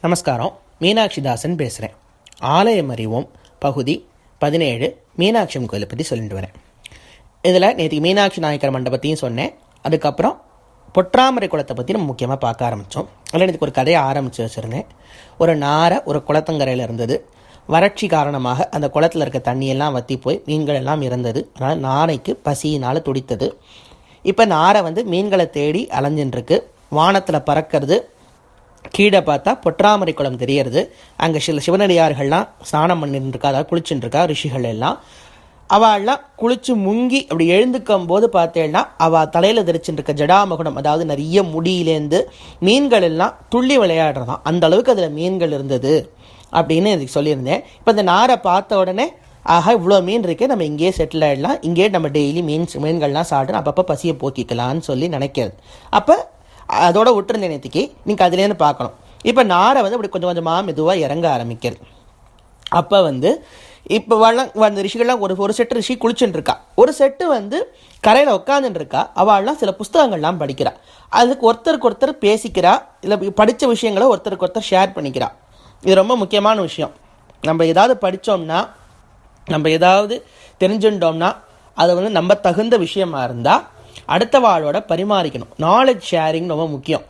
நமஸ்காரம். மீனாட்சிதாசன் பேசுகிறேன். ஆலயம் அறிவோம் பகுதி 17 மீனாட்சி அம்மன் கோயிலை பற்றி சொல்லிட்டு வரேன். இதில் நேற்று மீனாட்சி நாயக்கர் மண்டபத்தையும் சொன்னேன். அதுக்கப்புறம் பொற்றாமரை குளத்தை பற்றி நம்ம முக்கியமாக பார்க்க ஆரம்பித்தோம். அதில் எனக்கு ஒரு கதையை ஆரம்பித்து வச்சுருந்தேன். ஒரு நாரை ஒரு குளத்தங்கரையில் இருந்தது. வறட்சி காரணமாக அந்த குளத்தில் இருக்க தண்ணியெல்லாம் வற்றி போய் மீன்கள் எல்லாம் இறந்தது. அதனால் நாரைக்கு பசியினால் துடித்தது. இப்போ நாரை மீன்களை தேடி அலைஞ்சின்ட்டுருக்கு. வானத்தில் பறக்கிறது. கீழே பார்த்தா பொற்றாமரை குளம் தெரியறது. அங்கே சில சிவனடியார்கள்லாம் ஸ்நானம் பண்ணிட்டுருக்கா, அதாவது குளிச்சுட்டுருக்கா. ரிஷிகள் எல்லாம் அவள்லாம் குளிச்சு முங்கி அப்படி எழுந்துக்கும் போது பார்த்தேன்னா அவள் தலையில் தெரிச்சுட்டுருக்க ஜடாமகுடம், அதாவது நிறைய முடியிலேருந்து மீன்கள் எல்லாம் துள்ளி விளையாடுறதான். அந்த அளவுக்கு அதில் மீன்கள் இருந்தது அப்படின்னு இதுக்கு சொல்லியிருந்தேன். இப்போ இந்த நாரை பார்த்த உடனே ஆஹா இவ்வளோ மீன் இருக்கே, நம்ம இங்கேயே செட்டில் ஆகிடலாம், இங்கேயே நம்ம டெய்லி மீன்கள்லாம் சாப்பிட்டு அப்பப்போ பசியை போக்கிக்கலான்னு சொல்லி நினைக்கிறது. அப்போ அதோட விட்டுருந்தேன் நேற்றுக்கு. நீங்கள் அதுலேருந்து பார்க்கணும். இப்போ நாரை அப்படி கொஞ்சம் கொஞ்சமாக மெதுவாக இறங்க ஆரம்பிக்கிறது. அப்போ இப்போ ரிஷிகள்லாம் ஒரு செட்டு ரிஷி குளிச்சுட்டு இருக்கா. ஒரு செட்டு கரையில் உட்காந்துட்டு இருக்கா. அவள்லாம் சில புஸ்தகங்கள்லாம் படிக்கிறா. அதுக்கு ஒருத்தருக்கு ஒருத்தர் பேசிக்கிறா, இல்லை படித்த விஷயங்களை ஒருத்தருக்கு ஒருத்தர் ஷேர் பண்ணிக்கிறா. இது ரொம்ப முக்கியமான விஷயம். நம்ம ஏதாவது படித்தோம்னா, நம்ம ஏதாவது தெரிஞ்சுட்டோம்னா அது நம்ம தகுந்த விஷயமா இருந்தால் அடுத்த வாழோட பரிமாறிக்கணும். நாலேஜ் ஷேரிங் ரொம்ப முக்கியம்.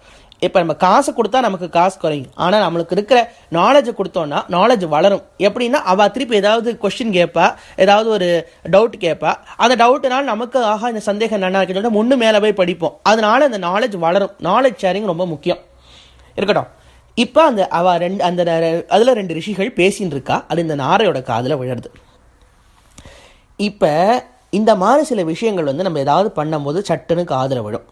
இப்போ நம்ம காசு கொடுத்தா நமக்கு காசு குறையும். ஆனால் நம்மளுக்கு இருக்கிற நாலேஜை கொடுத்தோன்னா நாலேஜ் வளரும். எப்படின்னா அவள் திருப்பி ஏதாவது கொஸ்டின் கேட்பா, ஏதாவது ஒரு டவுட் கேட்பா. அந்த டவுட்டுனால நமக்கு ஆஹா இந்த சந்தேகம் என்ன இருக்குன்னு சொல்லிட்டு முன்னு மேலே போய் படிப்போம். அதனால அந்த நாலேஜ் வளரும். நாலேஜ் ஷேரிங் ரொம்ப முக்கியம். இருக்கட்டும். இப்போ அதில் 2 ரிஷிகள் பேசின்னு இருக்கா. அது இந்த நாரையோட காதில் விழுறது. இப்போ இந்த மாதிரி சில விஷயங்கள் நம்ம ஏதாவது பண்ணும்போது சட்டுன்னு காதில் விழும்.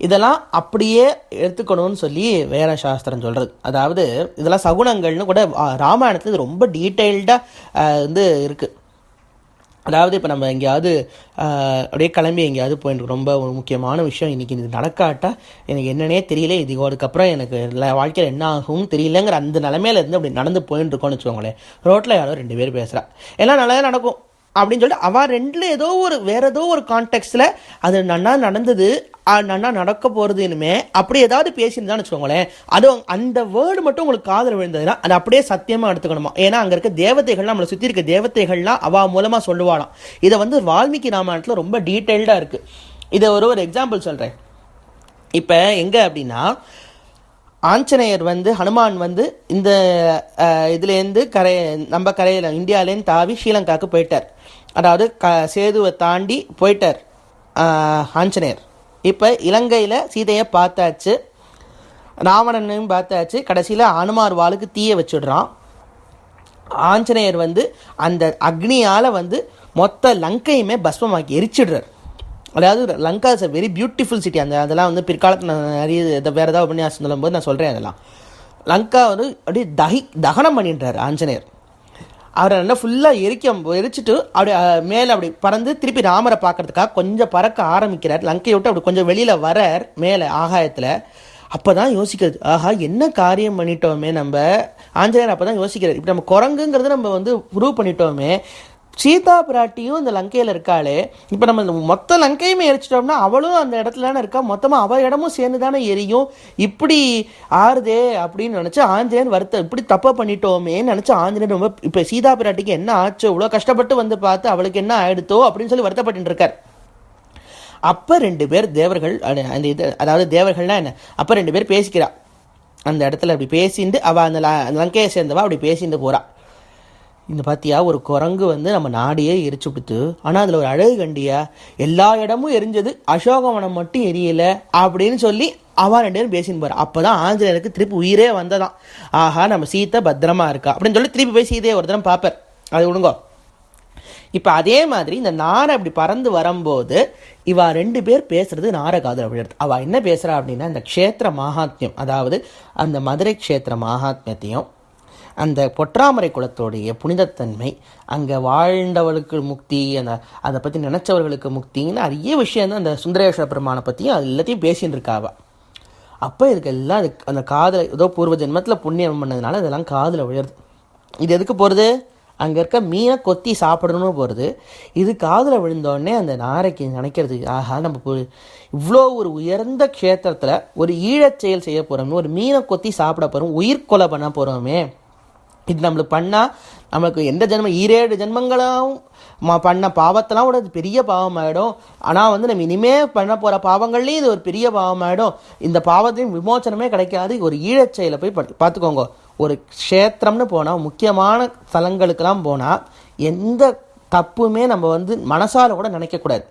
இதெல்லாம் அப்படியே எடுத்துக்கணும்னு சொல்லி வேற சாஸ்திரம் சொல்கிறது. அதாவது இதெல்லாம் சகுனங்கள்னு கூட ராமாயணத்தில் இது ரொம்ப டீட்டெயில்டாக இருக்குது. அதாவது இப்போ நம்ம எங்கேயாவது அப்படியே கிளம்பி எங்கேயாவது போயிட்டு ரொம்ப ஒரு முக்கியமான விஷயம், இன்றைக்கி இது நடக்காட்டா எனக்கு என்னன்னே தெரியல, இது அதுக்கப்புறம் எனக்கு வாழ்க்கையில் என்ன ஆகும் தெரியலங்கிற அந்த நிலைமையில இருந்து அப்படி நடந்து போயிட்டு இருக்கோன்னு வச்சுக்கோங்களேன். ரோட்டில் யாரோ 2 பேர் பேசுகிறா, எல்லாம் நல்லா நடக்கும் அப்படின்னு சொல்லிட்டு அவள் 2ல் வேற ஏதோ ஒரு கான்டெக்ட்ல அது நன்னா நடந்தது, நன்னா நடக்க போகிறது இனிமே அப்படி ஏதாவது பேசியிருந்தான்னு வச்சுக்கோங்களேன். அது அந்த வேர்டு மட்டும் உங்களுக்கு காதில் விழுந்ததுன்னா அது அப்படியே சத்தியமாக எடுத்துக்கணுமா. ஏன்னா அங்கே இருக்க தேவதைகள்லாம், நம்மளை சுற்றி இருக்க தேவதைகள்லாம் அவள் மூலமாக சொல்லுவாளாம். இதை வால்மீகி ராமாயணத்தில் ரொம்ப டீட்டெயில்டாக இருக்குது. இதை ஒரு எக்ஸாம்பிள் சொல்கிறேன். இப்போ எங்கே அப்படின்னா, ஆஞ்சநேயர் ஹனுமான் இந்த இதுலேருந்து நம்ம கரையில் இந்தியாவிலேருந்து தாவி ஸ்ரீலங்காவுக்கு போயிட்டார். அதாவது சேதுவை தாண்டி போயிட்டார் ஆஞ்சநேயர். இப்போ இலங்கையில் சீதையை பார்த்தாச்சு, ராவணனையும் பார்த்தாச்சு. கடைசியில் அனுமார் வாளுக்கு தீய வச்சுடுறான். ஆஞ்சநேயர் அந்த அக்னியால் மொத்த லங்கையுமே பஸ்மமாக்கி எரிச்சிடுறார். அதாவது Lanka is a very beautiful city. அதெல்லாம் பிற்காலத்தில் நான் நிறைய வேறு ஏதாவது உபன்யாசம் சொல்லும்போது நான் சொல்கிறேன். அதெல்லாம் லங்கா அப்படியே தகனம் பண்ணிடுறார் ஆஞ்சநேயர். அவரை நல்லா ஃபுல்லாக எரிச்சிட்டு அப்படியே மேலே அப்படி பறந்து திருப்பி ராமரை பார்க்கறதுக்காக கொஞ்சம் பறக்க ஆரம்பிக்கிறார். லங்கையை விட்டு அப்படி கொஞ்சம் வெளியில் வரார் மேலே ஆகாயத்தில். அப்போ தான் யோசிக்கிறது, ஆஹா என்ன காரியம் பண்ணிட்டோமே நம்ம. ஆஞ்சநேயர் அப்போ தான் யோசிக்கிறார், இப்படி நம்ம குரங்குங்கிறது நம்ம ப்ரூவ் பண்ணிட்டோமே. சீதா பிராட்டியும் இந்த லங்கையில் இருக்காளே, இப்போ நம்ம மொத்த லங்கையுமே எரிச்சிட்டோம்னா அவளும் அந்த இடத்துல தானே இருக்கா, மொத்தமாக அவள் இடமும் சேர்ந்து தானே எரியும். இப்படி ஆறுதே அப்படின்னு நினச்சி ஆஞ்சநேயர் இப்படி தப்பை பண்ணிட்டோமேன்னு நினச்சி ஆஞ்சநேயர் ரொம்ப இப்போ சீதா பிராட்டிக்கு என்ன ஆச்சோ, இவ்வளோ கஷ்டப்பட்டு பார்த்து அவளுக்கு என்ன ஆயிடுத்தோ அப்படின்னு சொல்லி வருத்தப்பட்டு இருக்கார். அப்போ 2 பேர் தேவர்கள், அந்த அதாவது தேவர்கள்னா என்ன, அப்போ 2 பேர் பேசிக்கிறா. அந்த இடத்துல அப்படி பேசிட்டு அவள் அந்த லங்கையை சேர்ந்தவா அப்படி பேசிட்டு போகிறா. இந்த பார்த்தியா, ஒரு குரங்கு நம்ம நாடையே எரிச்சு விடுத்து, ஆனால் அதில் ஒரு அழகு கண்டியா, எல்லா இடமும் எரிஞ்சது, அசோகவனம் மட்டும் எரியலை அப்படின்னு சொல்லி அவன் 2 பேரும் பேசின்னு போகிறான். அப்போ தான் ஆஞ்சநேயருக்கு திருப்பி உயிரே வந்ததான். ஆஹா நம்ம சீத்தை பத்திரமா இருக்கா அப்படின்னு சொல்லி திருப்பி போய் சீதையை ஒரு தினம் பார்ப்பார். அது விடுங்கோ. இப்போ அதே மாதிரி இந்த நாரை அப்படி பறந்து வரும்போது இவா 2 பேர் பேசுறது நாரை காதில் விழுறது. அவள் என்ன பேசுகிறா அப்படின்னா, இந்த க்ஷேத்திர மகாத்மியம், அதாவது அந்த மதுரை க்ஷேத்திர மகாத்மியத்தையும் அந்த பொற்றாமரை குளத்தோடைய புனிதத்தன்மை, அங்கே வாழ்ந்தவர்களுக்கு முக்தி, அதை பற்றி நினச்சவர்களுக்கு முக்தின்னு நிறைய விஷயம் அந்த சுந்தரேஸ்வர பெருமானை பற்றியும் அது எல்லாத்தையும் பேசின்னு இருக்காவா. அப்போ இதுக்கெல்லாம் அந்த காதில் ஏதோ பூர்வ ஜென்மத்தில் புண்ணியம் பண்ணதுனால இதெல்லாம் காதில் விழுறது. இது எதுக்கு போகிறது, அங்கே இருக்க மீனை கொத்தி சாப்பிடணும்னு போகிறது. இது காதில் விழுந்தோடனே அந்த நாரைக்கு நினைக்கிறது, ஆஹா நம்ம இவ்வளோ ஒரு உயர்ந்த க்ஷேத்திரத்தில் ஒரு ஈழச் செயல் செய்ய போகிறோமே, ஒரு மீனை கொத்தி சாப்பிட போகிறோம், உயிர்கொலை பண்ண போகிறோமே, இது நம்மளுக்கு பண்ணால் நம்மளுக்கு எந்த ஜென்மம் 7 ஜென்மங்களாகவும் பண்ண பாவத்தெல்லாம் கூட அது பெரிய பாவமாயிடும். ஆனால் வந்து நம்ம இனிமேல் பண்ண போகிற பாவங்கள்லேயும் இது ஒரு பெரிய பாவமாயிடும். இந்த பாவத்தையும் விமோச்சனமே கிடைக்காது. ஒரு ஈழச் செயலை போய் பார்த்துக்கோங்க. ஒரு க்ஷேத்திரம்னு போனால், முக்கியமான ஸ்தலங்களுக்கெல்லாம் போனால் எந்த தப்புமே நம்ம வந்து மனசால் கூட நினைக்கக்கூடாது.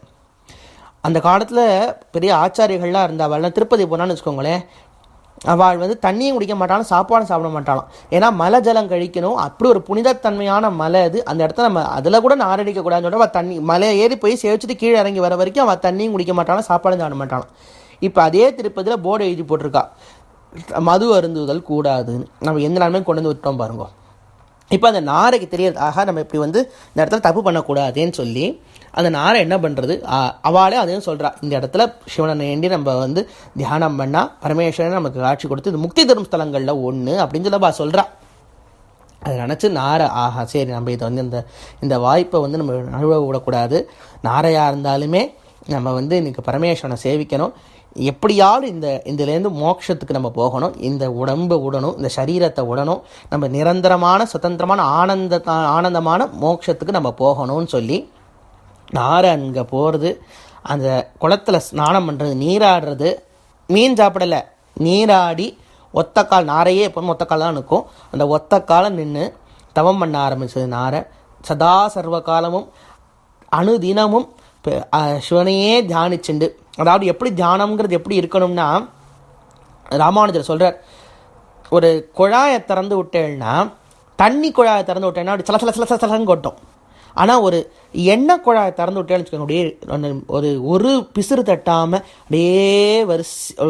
அந்த காலத்தில் பெரிய ஆச்சாரியர்கள்லாம் இருந்தால் திருப்பதி போனான்னு வச்சுக்கோங்களேன், அவள் வந்து தண்ணியும் குடிக்க மாட்டாலும் சாப்பாடும் சாப்பிட மாட்டாலும். ஏன்னா மலை ஜலம் கழிக்கணும், அப்படி ஒரு புனிதத்தன்மையான மலை அது. அந்த இடத்துல நம்ம அதில் கூட நாரடிக்கக்கூடாதுன்னு சொல்லிட்டு அவள் தண்ணி மலையை ஏறி போய் சேவிச்சுட்டு கீழே இறங்கி வர வரைக்கும் அவள் தண்ணியும் குடிக்க மாட்டாலும் சாப்பாடும் சாப்பிட மாட்டாலும். இப்போ அதே திருப்பதியில் போர்டு எழுதி போட்டிருக்கா, மது அருந்துதல் கூடாதுன்னு. நம்ம எந்த நாளுமே கொண்டு வந்து விட்டோம் பாருங்க. இப்போ அந்த நாரைக்கு தெரியாது, ஆகா நம்ம இப்படி வந்து இந்த இடத்துல தப்பு பண்ணக்கூடாதுன்னு சொல்லி அந்த நாரை என்ன பண்ணுறது, அவளே அதையும் சொல்கிறா, இந்த இடத்துல சிவனை வேண்டி நம்ம வந்து தியானம் பண்ணால் பரமேஸ்வரன் நமக்கு காட்சி கொடுத்து இது முக்தி தரும் ஸ்தலங்களில் ஒன்று அப்படின்னு சொல்லி சொல்கிறா. அதை நினச்சி நாரை, ஆஹா சரி நம்ம இதை வந்து இந்த வாய்ப்பை வந்து நம்ம நழுவ விடக்கூடாது, நாரையாக இருந்தாலுமே நம்ம வந்து இன்றைக்கி பரமேஸ்வரனை சேவிக்கணும், எப்படியாவது இதுலேருந்து மோட்சத்துக்கு நம்ம போகணும், இந்த உடம்பை விடணும், இந்த சரீரத்தை விடணும், நம்ம நிரந்தரமான சுதந்திரமான ஆனந்தமான மோட்சத்துக்கு நம்ம போகணும்னு சொல்லி நாரை அங்கே போகிறது, அந்த குளத்தில் ஸ்நானம் பண்ணுறது, நீராடுறது, மீன் சாப்பிடலை, நீராடி ஒத்தக்கால், நாரையே எப்போதும் ஒத்தக்கால் தான் நிற்கும், அந்த ஒத்தக்காலை நின்று தவம் பண்ண ஆரம்பிச்சது நாரை. சதா சர்வ காலமும் அணுதினமும் சிவனையே தியானிச்சுண்டு, அதாவது எப்படி தியானம்ங்கிறது எப்படி இருக்கணும்னா, ராமானுஜர் சொல்கிறார், ஒரு குழாயை திறந்து விட்டேன்னா, தண்ணி குழாயை திறந்து விட்டேன்னா அப்படி சலசலன்னு கொட்டும். ஆனால் ஒரு எண்ணெய் குழாயை திறந்து விட்டேன்னு வச்சுக்கோங்க, அப்படியே ஒரு பிசுறு தட்டாமல் அப்படியே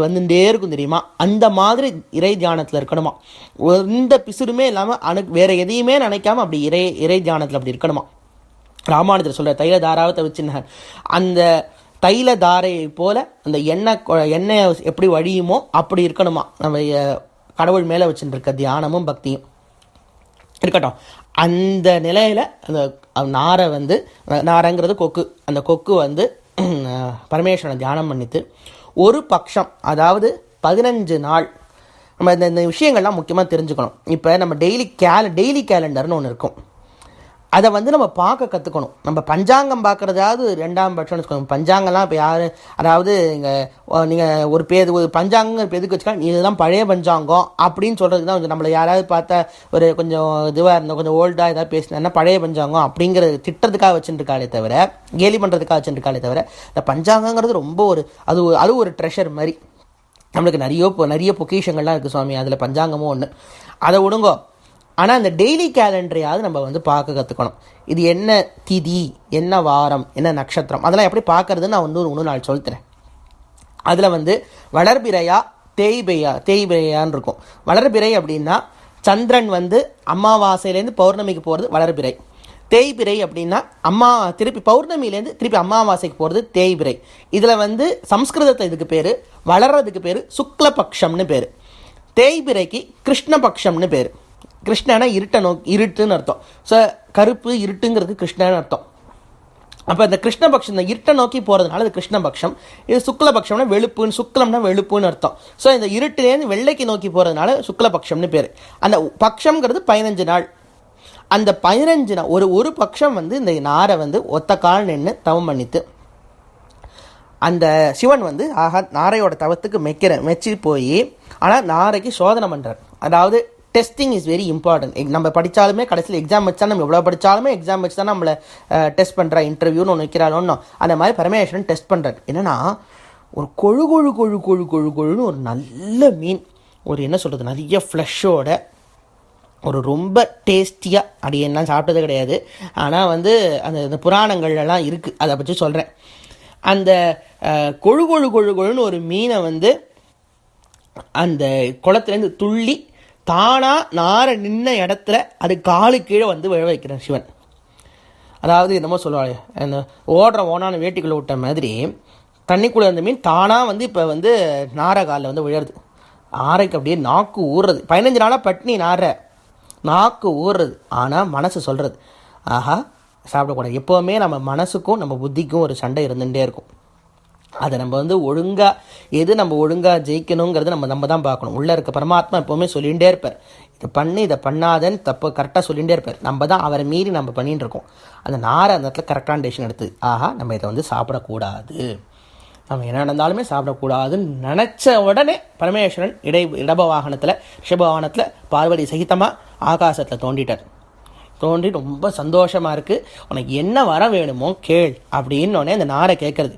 வந்துட்டே இருக்கும் தெரியுமா, அந்த மாதிரி இறை தியானத்தில் இருக்கணுமா. எந்த பிசுறுமே இல்லாமல் வேறு எதையுமே நினைக்காம அப்படி இறை தியானத்தில் அப்படி இருக்கணுமா. ராமானுஜர் சொல்கிற தைல தாராவை தவிச்சின்னார், அந்த தைல தாரையை போல் அந்த எண்ணெய் எப்படி வழியுமோ அப்படி இருக்கணுமா நம்ம கடவுள் மேலே வச்சுட்டு இருக்க தியானமும் பக்தியும் இருக்கட்டும். அந்த நிலையில் அந்த நாரை வந்து, நாரைங்கிறது கொக்கு, அந்த கொக்கு வந்து பரமேஸ்வரனை தியானம் பண்ணிட்டு ஒரு பட்சம், அதாவது 15 நாள் நம்ம இந்த விஷயங்கள்லாம் முக்கியமாக தெரிஞ்சுக்கணும். இப்போ நம்ம டெய்லி கேலண்டர்னு ஒன்று இருக்கும், அதை வந்து நம்ம பார்க்க கற்றுக்கணும். நம்ம பஞ்சாங்கம் பார்க்குறதாவது 2ஆம் பட்சம்னு வச்சுக்கோங்க. பஞ்சாங்கம்லாம் இப்போ யார், அதாவது நீங்கள் ஒரு பஞ்சாங்கம் இப்போ எதுக்கு வச்சுக்கலாம், இதுதான் பழைய பஞ்சாங்கம் அப்படின்னு சொல்கிறதுக்கு தான் நம்மளை யாராவது பார்த்தா ஒரு கொஞ்சம் இதுவாக இருந்தால், கொஞ்சம் ஓல்டாக ஏதாவது பேசினா பழைய பஞ்சாங்கம் அப்படிங்கிறது திட்டத்துக்காக வச்சுருக்காளே தவிர, கேலி பண்ணுறதுக்காக வச்சுருக்காளே தவிர, இந்த பஞ்சாங்கங்கிறது ரொம்ப அது ஒரு ட்ரெஷர் மாதிரி. நம்மளுக்கு நிறைய பொக்கிஷங்கள்லாம் இருக்குது சுவாமி, அதில் பஞ்சாங்கமும் ஒன்று, அதை விடுங்கோ. ஆனால் அந்த டெய்லி கேலண்டரையாவது நம்ம வந்து பார்க்க கற்றுக்கணும். இது என்ன திதி, என்ன வாரம், என்ன நட்சத்திரம், அதெல்லாம் எப்படி பார்க்குறதுன்னு நான் வந்து ஒரு நாள் சொல்லித்தரேன். அதில் வந்து வளர்பிறையா தேய்பிறையான்னு இருக்கும். வளர்பிறை அப்படின்னா சந்திரன் வந்து அமாவாசையிலேருந்து பௌர்ணமிக்கு போகிறது வளர்பிறை. தேய்பிறை அப்படின்னா திருப்பி பௌர்ணமியிலேருந்து திருப்பி அமாவாசைக்கு போகிறது தேய்பிறை. இதில் வந்து சம்ஸ்கிருதத்தை இதுக்கு பேர், வளர்றதுக்கு பேர் சுக்லபக்ஷம்னு பேர், தேய்பிறைக்கு கிருஷ்ணபக்ஷம்னு பேர். கிருஷ்ணனா இருட்டுன்னு அர்த்தம். ஸோ கருப்பு இருட்டுங்கிறது கிருஷ்ணன்னு அர்த்தம். அப்போ இந்த கிருஷ்ணபக்ஷம், இந்த இருட்டை நோக்கி போகிறதுனால இது கிருஷ்ணபக்ஷம். இது சுக்லபக்ஷம்னா வெளுப்புன்னு, சுக்லம்னா வெளுப்புன்னு அர்த்தம். ஸோ இந்த இருட்டிலேருந்து வெள்ளைக்கு நோக்கி போகிறதுனால சுக்லபக்ஷம்னு பேர். அந்த பக்ஷங்கிறது 15 நாள். அந்த 15 நாள் ஒரு பக்ஷம் வந்து இந்த நாரை வந்து ஒத்த கால் நின்று தவம் பண்ணித்து, அந்த சிவன் வந்து நாரையோட தவத்துக்கு மெச்சி போய், ஆனால் நாரைக்கு சோதனை பண்ணுறார். அதாவது டெஸ்டிங் இஸ் வெரி இம்பார்ட்டன்ட். நம்ம படித்தாலுமே கடைசியில் எக்ஸாம் வச்சு தான், நம்ம எவ்வளோ படித்தாலுமே எக்ஸாம் வச்சு தான் நம்மளை டெஸ்ட் பண்ணுறா, இன்டர்வியூன்னு ஒன்று வைக்கிறாளோன்னு. அந்த மாதிரி பரமேஸ்வரன் டெஸ்ட் பண்ணுறாரு. என்னென்னா ஒரு கொழுன்னு ஒரு நல்ல மீன், ஒரு என்ன சொல்கிறது, நிறைய ஃப்ளஷோட, ஒரு ரொம்ப டேஸ்டியாக, அப்படி என்ன சாப்பிட்டது கிடையாது, ஆனால் வந்து அந்த புராணங்கள்லாம் இருக்குது, அதை பற்றி சொல்கிறேன். அந்த கொழுன்னு ஒரு மீனை வந்து அந்த குளத்துலேருந்து துள்ளி தானாக நாரை நின்ன இடத்துல அது காலு கீழே வந்து விழ வைக்கிறார் சிவன். அதாவது என்னமோ சொல்லுவாங்க, அந்த ஓனான வேட்டிக்குள்ளே விட்ட மாதிரி தண்ணிக்குள்ளே இருந்த மீன் தானாக வந்து இப்போ வந்து நாரை காலில் வந்து விழுறது. நாரைக்கு அப்படியே நாக்கு ஊறுறது. 15 நாளாக பட்னி நாரை. நாக்கு ஊறுறது, ஆனால் மனசு சொல்கிறது ஆஹா சாப்பிடக்கூடாது. எப்போவுமே நம்ம மனசுக்கும் நம்ம புத்திக்கும் ஒரு சண்டை இருந்துகிட்டே இருக்கும். அதை நம்ம வந்து ஒழுங்காக எது நம்ம ஒழுங்காக ஜெயிக்கணுங்கிறது நம்ம தான் பார்க்கணும். உள்ளே இருக்க பரமாத்மா எப்போவுமே சொல்லிகிட்டே இருப்பார், இதை பண்ணு இதை பண்ணாதன்னு தப்பு கரெக்டாக சொல்லிகிட்டே இருப்பார். நம்ம தான் அவரை மீறி நம்ம பண்ணிகிட்டு இருக்கோம். அந்த நாரை அந்த இடத்துல கரெக்டான டெசிஷன் எடுத்து ஆஹா நம்ம இதை வந்து சாப்பிடக்கூடாது, நம்ம என்ன நடந்தாலுமே சாப்பிடக்கூடாதுன்னு நினச்ச உடனே பரமேஸ்வரன் இடப வாகனத்தில் ரிஷப வாகனத்தில் பார்வதி சகிதமாக ஆகாசத்தில் தோண்டிட்டார். தோன்றி ரொம்ப சந்தோஷமாக இருக்குது, உனக்கு என்ன வர வேணுமோ கேள் அப்படின்னோடனே அந்த நாரை கேட்குறது,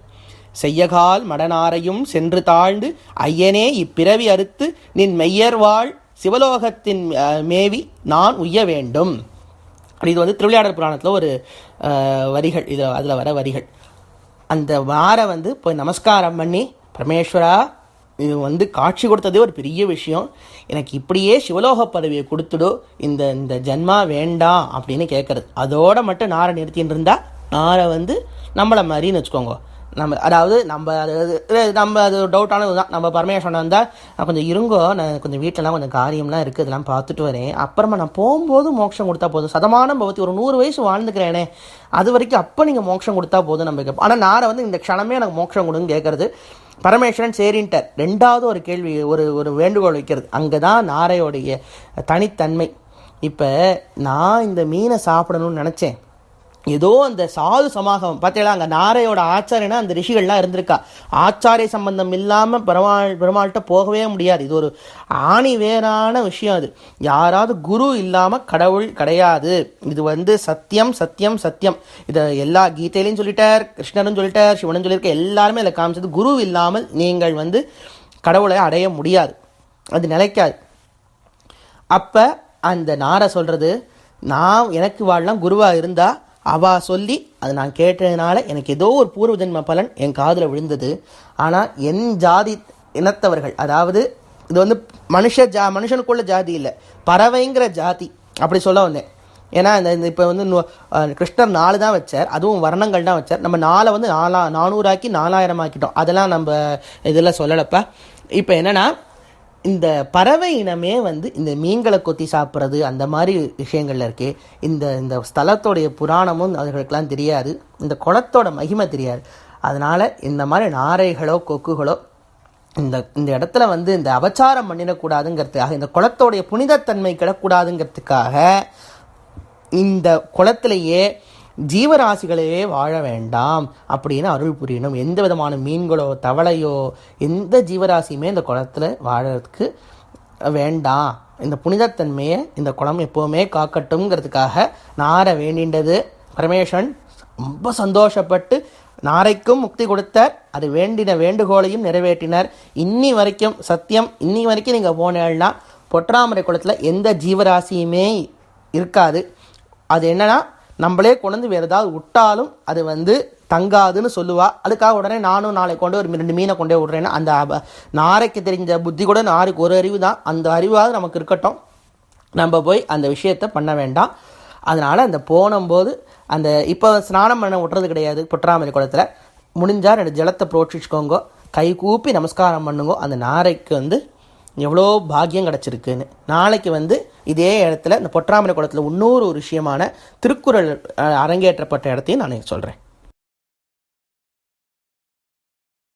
செய்யகால் மடனாரையும் சென்று தாழ்ந்து ஐயனே இப்பிறவி அறுத்து நின் மெய்யர்வாள் சிவலோகத்தின் மேவி நான் உய்ய வேண்டும். இது வந்து திருவிளையாடல் புராணத்தில் ஒரு வரிகள், இது அதில் வர வரிகள். அந்த வாரை வந்து போய் நமஸ்காரம் பண்ணி, பரமேஸ்வரா இது வந்து காட்சி கொடுத்ததே ஒரு பெரிய விஷயம், எனக்கு இப்படியே சிவலோக பதவியை கொடுத்துடு, இந்த ஜன்மா வேண்டாம் அப்படின்னு கேட்குறது. அதோடு மட்டும் நாரை நிறுத்தின்னு இருந்தால் நாரை வந்து நம்மளை மாதிரின்னு வச்சுக்கோங்க. அதாவது அது டவுட்டான இதுதான். நம்ம பரமேஸ்வரன் வந்தால் கொஞ்சம் இருங்கோ, நான் கொஞ்சம் வீட்டிலலாம் கொஞ்சம் காரியம்லாம் இருக்குது, இதெல்லாம் பார்த்துட்டு வரேன், அப்புறமா நான் போகும்போது மோட்சம் கொடுத்தா போதும், சதமானம் பவத்தி, ஒரு 100 வயசு வாழ்ந்துக்கிறேனே அது வரைக்கும் அப்போ நீங்கள் மோட்சம் கொடுத்தா போதும் நம்ம கேட்போம். ஆனால் நாரை வந்து இந்த க்ஷணமே எனக்கு மோட்சம் கொடுன்னு கேட்கறது. பரமேஸ்வரன் சரின்ட்டார். ரெண்டாவது ஒரு கேள்வி, ஒரு வேண்டுகோள் வைக்கிறது. அங்கே தான் நாரையோடைய தனித்தன்மை. இப்போ நான் இந்த மீனை சாப்பிடணும்னு நினச்சேன், ஏதோ அந்த சாது சமாகமம் பார்த்தீங்களா, அங்கே நாரையோட ஆச்சாரியனா அந்த ரிஷிகள்லாம் இருந்திருக்கா. ஆச்சாரிய சம்பந்தம் இல்லாமல் பெருமாள்கிட்ட போகவே முடியாது. இது ஒரு ஆணி வேறான விஷயம். அது யாராவது குரு இல்லாமல் கடவுள் கிடையாது. இது வந்து சத்தியம் சத்தியம் சத்தியம். இதை எல்லா கீதையிலையும் சொல்லிட்டார், கிருஷ்ணரும் சொல்லிட்டார், சிவனும் சொல்லியிருக்க, எல்லாருமே இதில் காமிச்சது குரு இல்லாமல் நீங்கள் வந்து கடவுளை அடைய முடியாது, அது நிலைக்காது. அப்போ அந்த நாரை சொல்கிறது, எனக்கு வாழலாம் குருவாக இருந்தால் அவள் சொல்லி அதை நான் கேட்டதுனால எனக்கு ஏதோ ஒரு பூர்வ ஜென்ம பலன் என் காதில் விழுந்தது. ஆனால் என் ஜாதி இனத்தவர்கள், அதாவது இது வந்து மனுஷனுக்குள்ள ஜாதி இல்லை, பறவைங்கிற ஜாதி அப்படி சொல்ல வந்தேன். ஏன்னா இந்த இப்போ வந்து கிருஷ்ணர் 4 தான் வச்சார், அதுவும் வர்ணங்கள் தான் வச்சார். நம்ம 4 வந்து 400 ஆக்கி 4000 ஆக்கிட்டோம், அதெல்லாம் நம்ம இதில் சொல்லலப்பா. இப்போ என்னென்னா இந்த பறவை இனமே வந்து இந்த மீன்களை கொத்தி சாப்பிட்றது அந்த மாதிரி விஷயங்கள்ல இருக்கு. இந்த ஸ்தலத்தோடைய புராணமும் அவர்களுக்கெல்லாம் தெரியாது, இந்த குளத்தோட மகிமை தெரியாது. அதனால் இந்த மாதிரி நாரைகளோ கொக்குகளோ இந்த இடத்துல வந்து இந்த அபச்சாரம் பண்ணிடக்கூடாதுங்கிறதுக்காக, இந்த குளத்தோடைய புனிதத்தன்மை கிடக்கூடாதுங்கிறதுக்காக இந்த குளத்திலேயே ஜீவராசிகளையே வாழ வேண்டாம் அப்படின்னு அருள் புரியணும். எந்த விதமான மீன்களோ தவளையோ எந்த ஜீவராசியுமே இந்த குளத்தில் வாழறதுக்கு வேண்டாம், இந்த புனிதத்தன்மையை இந்த குளம் எப்போவுமே காக்கட்டும்ங்கிறதுக்காக நாரை வேண்டின்றது. பரமேஸ்வரன் ரொம்ப சந்தோஷப்பட்டு நாரைக்கும் முக்தி கொடுத்தார், அது வேண்டின வேண்டுகோளையும் நிறைவேற்றினார். இன்னி வரைக்கும் சத்தியம், இன்னி வரைக்கும் நீங்கள் போனேன்னா பொற்றாமரை குளத்தில் எந்த ஜீவராசியுமே இருக்காது. அது என்னன்னா நம்மளே கொண்டு வேறு ஏதாவது விட்டாலும் அது வந்து தங்காதுன்னு சொல்லுவா. அதுக்காக உடனே நானும் நாளை கொண்டு ஒரு 2 மீனை கொண்டே விட்றேன்னா அந்த நாரைக்கு தெரிஞ்ச புத்தி கூட நாருக்கு ஒரு அறிவு தான், அந்த அறிவாவது நமக்கு இருக்கட்டும், நம்ம போய் அந்த விஷயத்தை பண்ண வேண்டாம். அதனால் அந்த போனும்போது அந்த இப்போ ஸ்நானம் பண்ண விட்டுறது கிடையாது. பொற்றாமரை குளத்தில் முடிஞ்சால் 2 ஜலத்தை புரோட்சிச்சுக்கோங்க, கை கூப்பி நமஸ்காரம் பண்ணுங்க. அந்த நாரைக்கு வந்து எவ்வளோ பாக்கியம் கிடச்சிருக்குன்னு. நாளைக்கு வந்து இதே இடத்துல இந்த பொற்றாமரை குளத்தில் இன்னொரு விஷயமான திருக்குறள் அரங்கேற்றப்பட்ட இடத்தையும் நான் சொல்கிறேன்.